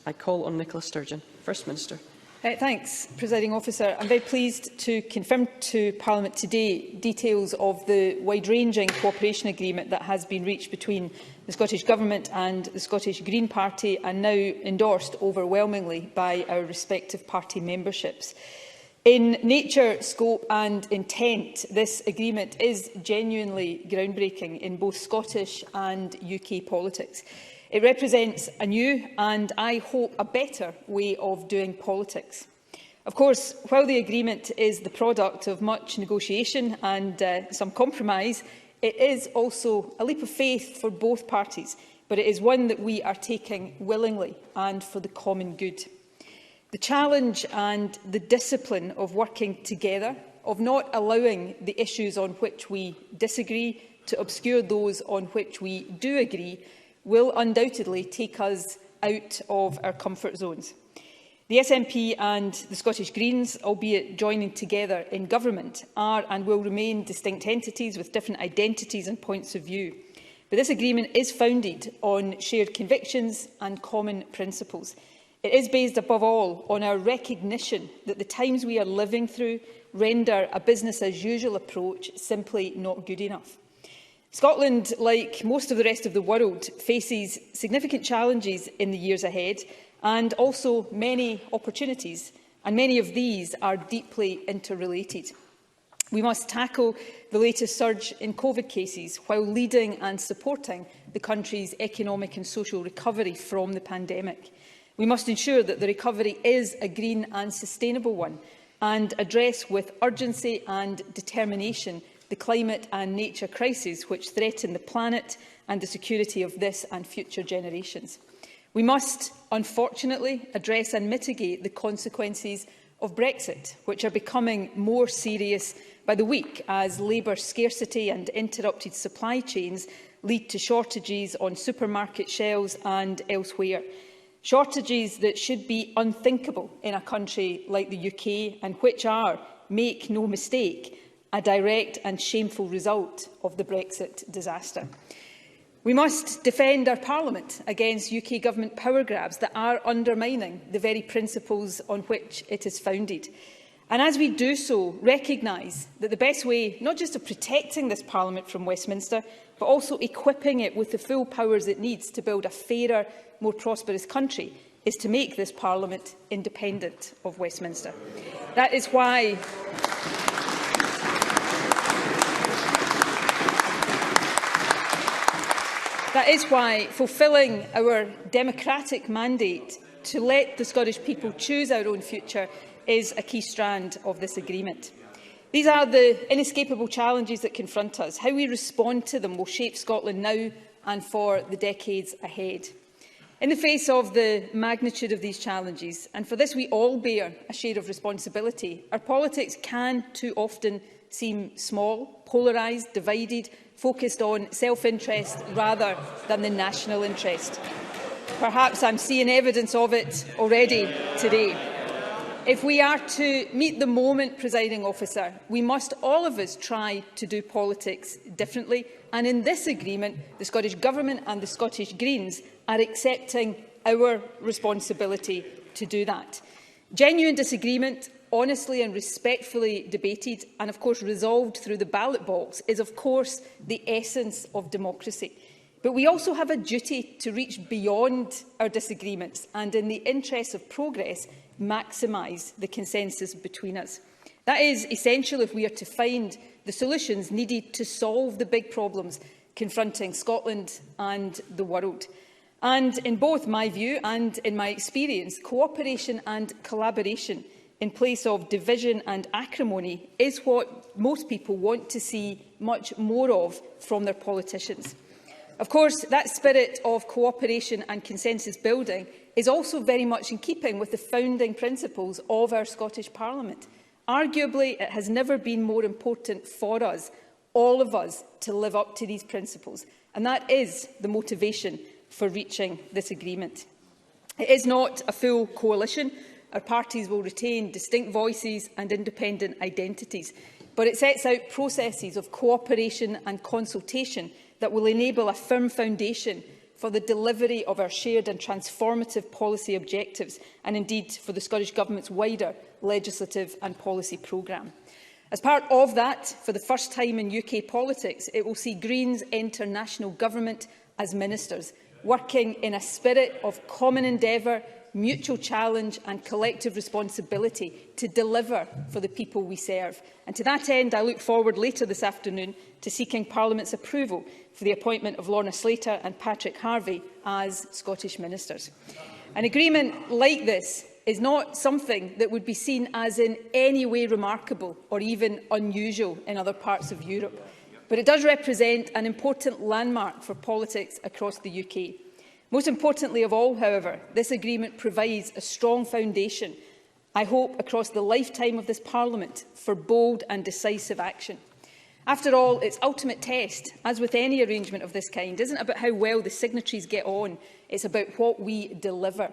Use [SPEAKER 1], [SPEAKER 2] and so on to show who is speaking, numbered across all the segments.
[SPEAKER 1] I call on Nicola Sturgeon. First Minister.
[SPEAKER 2] Thanks, Presiding Officer. I'm very pleased to confirm to Parliament today details of the wide-ranging cooperation agreement that has been reached between the Scottish Government and the Scottish Green Party, and now endorsed overwhelmingly by our respective party memberships. In nature, scope and intent, this agreement is genuinely groundbreaking in both Scottish and UK politics. It represents a new and, I hope, a better way of doing politics. Of course, while the agreement is the product of much negotiation and some compromise, it is also a leap of faith for both parties, but it is one that we are taking willingly and for the common good. The challenge and the discipline of working together, of not allowing the issues on which we disagree to obscure those on which we do agree, will undoubtedly take us out of our comfort zones. The SNP and the Scottish Greens, albeit joining together in government, are and will remain distinct entities with different identities and points of view. But this agreement is founded on shared convictions and common principles. It is based above all on our recognition that the times we are living through render a business-as-usual approach simply not good enough. Scotland, like most of the rest of the world, faces significant challenges in the years ahead and also many opportunities, and many of these are deeply interrelated. We must tackle the latest surge in COVID cases while leading and supporting the country's economic and social recovery from the pandemic. We must ensure that the recovery is a green and sustainable one and address with urgency and determination the climate and nature crises which threaten the planet and the security of this and future generations. We must, unfortunately, address and mitigate the consequences of Brexit, which are becoming more serious by the week as labour scarcity and interrupted supply chains lead to shortages on supermarket shelves and elsewhere. Shortages that should be unthinkable in a country like the UK and which are, make no mistake, a direct and shameful result of the Brexit disaster. We must defend our Parliament against UK government power grabs that are undermining the very principles on which it is founded. And as we do so, recognise that the best way, not just of protecting this Parliament from Westminster, but also equipping it with the full powers it needs to build a fairer, more prosperous country, is to make this Parliament independent of Westminster. That is why fulfilling our democratic mandate to let the Scottish people choose our own future is a key strand of this agreement. These are the inescapable challenges that confront us. How we respond to them will shape Scotland now and for the decades ahead. In the face of the magnitude of these challenges, and for this we all bear a share of responsibility, our politics can too often seem small, polarised, divided, focused on self-interest rather than the national interest. Perhaps I'm seeing evidence of it already today. If we are to meet the moment, Presiding Officer, we must all of us try to do politics differently, and in this agreement, the Scottish Government and the Scottish Greens are accepting our responsibility to do that. Genuine disagreement, honestly and respectfully debated and, of course, resolved through the ballot box is, of course, the essence of democracy. But we also have a duty to reach beyond our disagreements and, in the interests of progress, maximise the consensus between us. That is essential if we are to find the solutions needed to solve the big problems confronting Scotland and the world. And in both my view and in my experience, cooperation and collaboration in place of division and acrimony is what most people want to see much more of from their politicians. Of course, that spirit of cooperation and consensus building is also very much in keeping with the founding principles of our Scottish Parliament. Arguably, it has never been more important for us, all of us, to live up to these principles, and that is the motivation for reaching this agreement. It is not a full coalition. Our parties will retain distinct voices and independent identities, but it sets out processes of cooperation and consultation that will enable a firm foundation for the delivery of our shared and transformative policy objectives, and indeed for the Scottish Government's wider legislative and policy programme. As part of that, for the first time in UK politics, it will see Greens enter national government as ministers, working in a spirit of common endeavour, mutual challenge and collective responsibility to deliver for the people we serve. And to that end, I look forward later this afternoon to seeking Parliament's approval for the appointment of Lorna Slater and Patrick Harvie as Scottish Ministers. An agreement like this is not something that would be seen as in any way remarkable or even unusual in other parts of Europe, but it does represent an important landmark for politics across the UK. Most importantly of all, however, this agreement provides a strong foundation, I hope, across the lifetime of this Parliament for bold and decisive action. After all, its ultimate test, as with any arrangement of this kind, isn't about how well the signatories get on, it's about what we deliver.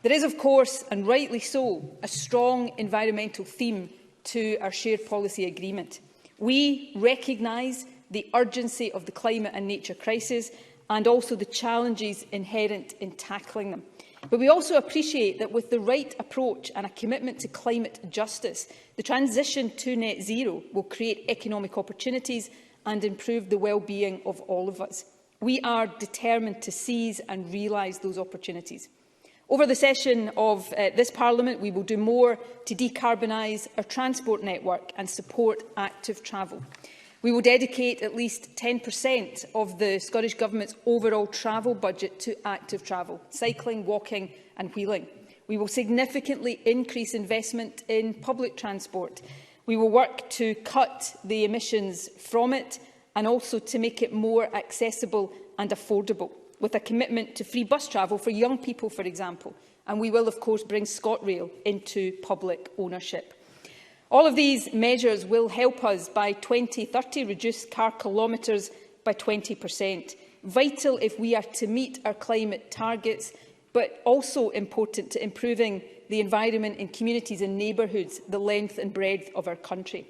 [SPEAKER 2] There is, of course, and rightly so, a strong environmental theme to our shared policy agreement. We recognise the urgency of the climate and nature crisis and also the challenges inherent in tackling them. But we also appreciate that with the right approach and a commitment to climate justice, the transition to net zero will create economic opportunities and improve the well-being of all of us. We are determined to seize and realise those opportunities. Over the session of this Parliament, we will do more to decarbonise our transport network and support active travel. We will dedicate at least 10% of the Scottish Government's overall travel budget to active travel, cycling, walking and wheeling. We will significantly increase investment in public transport. We will work to cut the emissions from it and also to make it more accessible and affordable, with a commitment to free bus travel for young people, for example. And we will, of course, bring ScotRail into public ownership. All of these measures will help us by 2030 reduce car kilometres by 20%. Vital if we are to meet our climate targets, but also important to improving the environment in communities and neighbourhoods, the length and breadth of our country.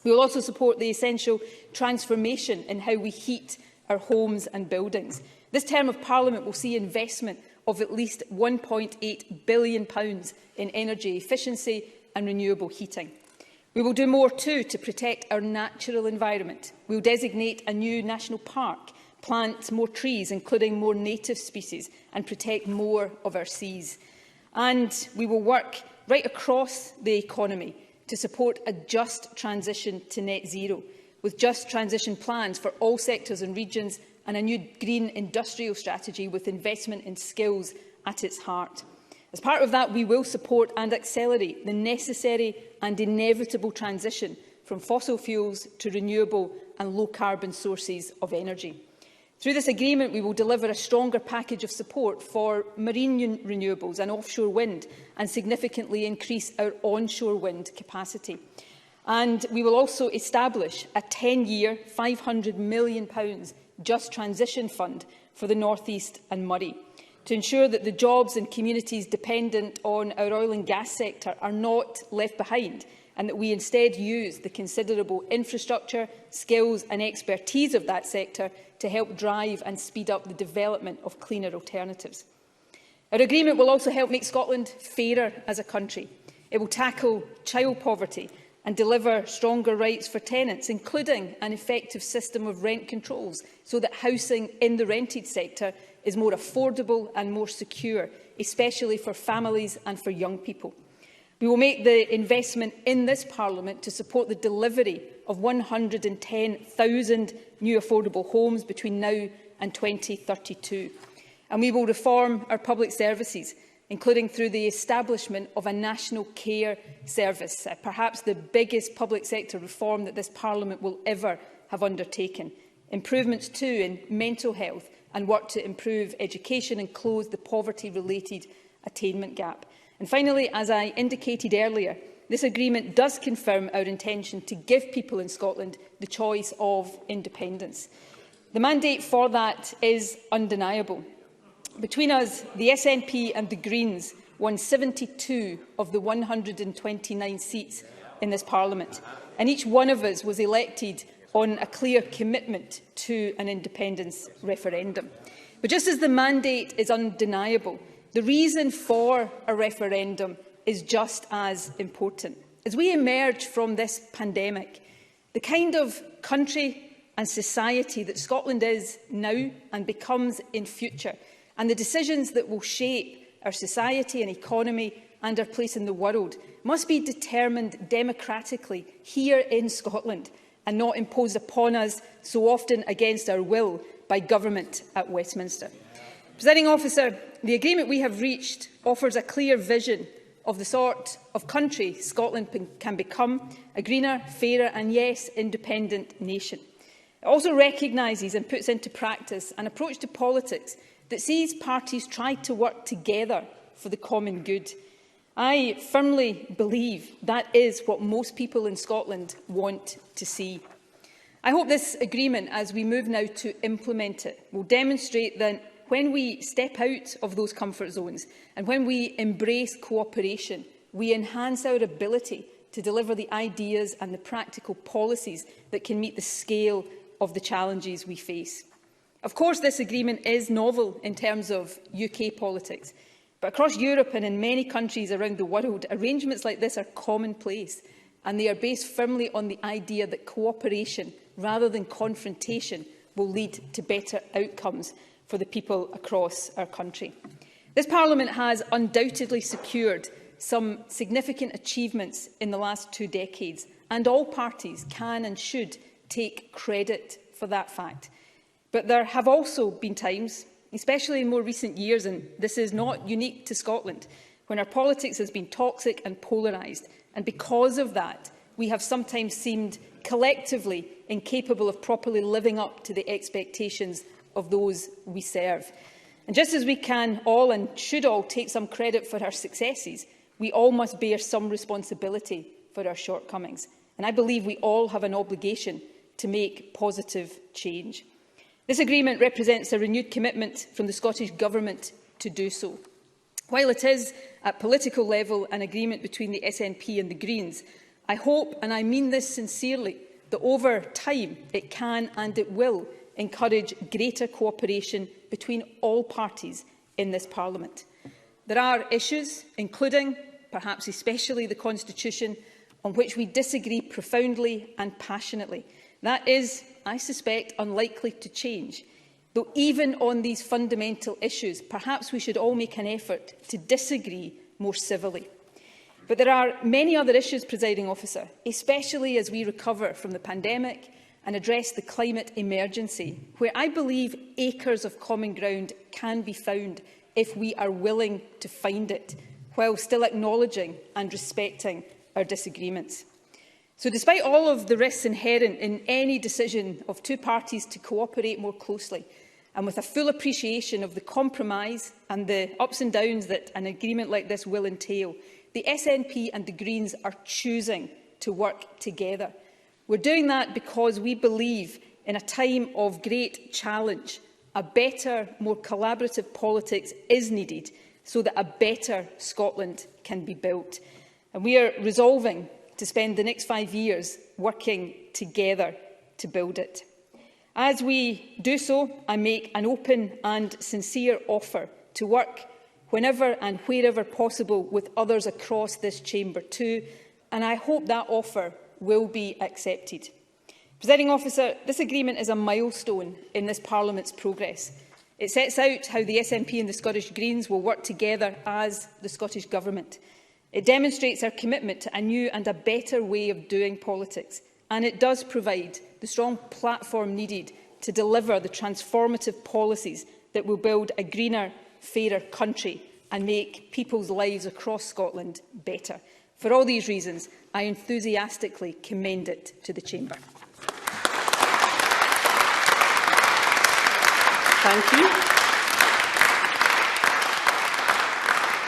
[SPEAKER 2] We will also support the essential transformation in how we heat our homes and buildings. This term of Parliament will see investment of at least £1.8 billion in energy efficiency and renewable heating. We will do more too to protect our natural environment. We will designate a new national park, plant more trees, including more native species, and protect more of our seas. And we will work right across the economy to support a just transition to net zero, with just transition plans for all sectors and regions and a new green industrial strategy with investment in skills at its heart. As part of that, we will support and accelerate the necessary and inevitable transition from fossil fuels to renewable and low-carbon sources of energy. Through this agreement, we will deliver a stronger package of support for marine renewables and offshore wind and significantly increase our onshore wind capacity. And we will also establish a 10-year, £500 million Just Transition Fund for the North East and Moray, to ensure that the jobs and communities dependent on our oil and gas sector are not left behind, and that we instead use the considerable infrastructure, skills and expertise of that sector to help drive and speed up the development of cleaner alternatives. Our agreement will also help make Scotland fairer as a country. It will tackle child poverty and deliver stronger rights for tenants, including an effective system of rent controls, so that housing in the rented sector is more affordable and more secure, especially for families and for young people. We will make the investment in this Parliament to support the delivery of 110,000 new affordable homes between now and 2032. And we will reform our public services, including through the establishment of a national care service, perhaps the biggest public sector reform that this Parliament will ever have undertaken. Improvements too in mental health and work to improve education and close the poverty-related attainment gap. And finally, as I indicated earlier, this agreement does confirm our intention to give people in Scotland the choice of independence. The mandate for that is undeniable. Between us, the SNP and the Greens won 72 of the 129 seats in this Parliament, and each one of us was elected on a clear commitment to an independence referendum. But just as the mandate is undeniable, the reason for a referendum is just as important. As we emerge from this pandemic, the kind of country and society that Scotland is now and becomes in future, and the decisions that will shape our society and economy and our place in the world, must be determined democratically here in Scotland and not imposed upon us so often against our will by government at Westminster. Presiding Officer, the agreement we have reached offers a clear vision of the sort of country Scotland can become, a greener, fairer and, yes, independent nation. It also recognises and puts into practice an approach to politics that sees parties try to work together for the common good. I firmly believe that is what most people in Scotland want to see. I hope this agreement, as we move now to implement it, will demonstrate that when we step out of those comfort zones and when we embrace cooperation, we enhance our ability to deliver the ideas and the practical policies that can meet the scale of the challenges we face. Of course, this agreement is novel in terms of UK politics, but across Europe and in many countries around the world, arrangements like this are commonplace, and they are based firmly on the idea that cooperation, rather than confrontation, will lead to better outcomes for the people across our country. This Parliament has undoubtedly secured some significant achievements in the last 2 decades, and all parties can and should take credit for that fact. But there have also been times, especially in more recent years, and this is not unique to Scotland, when our politics has been toxic and polarised, and because of that, we have sometimes seemed collectively incapable of properly living up to the expectations of those we serve. And just as we can all and should all take some credit for our successes, we all must bear some responsibility for our shortcomings. And I believe we all have an obligation to make positive change. This agreement represents a renewed commitment from the Scottish Government to do so. While it is, at political level, an agreement between the SNP and the Greens, I hope, and I mean this sincerely, that over time it can and it will encourage greater cooperation between all parties in this Parliament. There are issues, including, perhaps especially, the Constitution, on which we disagree profoundly and passionately. That is, I suspect, unlikely to change. Though even on these fundamental issues, perhaps we should all make an effort to disagree more civilly. But there are many other issues, Presiding Officer, especially as we recover from the pandemic and address the climate emergency, where I believe acres of common ground can be found if we are willing to find it, while still acknowledging and respecting our disagreements. So despite all of the risks inherent in any decision of 2 parties to cooperate more closely, and with a full appreciation of the compromise and the ups and downs that an agreement like this will entail, the SNP and the Greens are choosing to work together. We're doing that because we believe in a time of great challenge, a better, more collaborative politics is needed so that a better Scotland can be built. And we are resolving to spend the next 5 years working together to build it. As we do so, I make an open and sincere offer to work whenever and wherever possible with others across this chamber too, and I hope that offer will be accepted. Presiding Officer, this agreement is a milestone in this Parliament's progress. It sets out how the SNP and the Scottish Greens will work together as the Scottish Government. It demonstrates our commitment to a new and a better way of doing politics, and it does provide the strong platform needed to deliver the transformative policies that will build a greener, fairer country and make people's lives across Scotland better. For all these reasons, I enthusiastically commend it to the Chamber.
[SPEAKER 1] Thank you.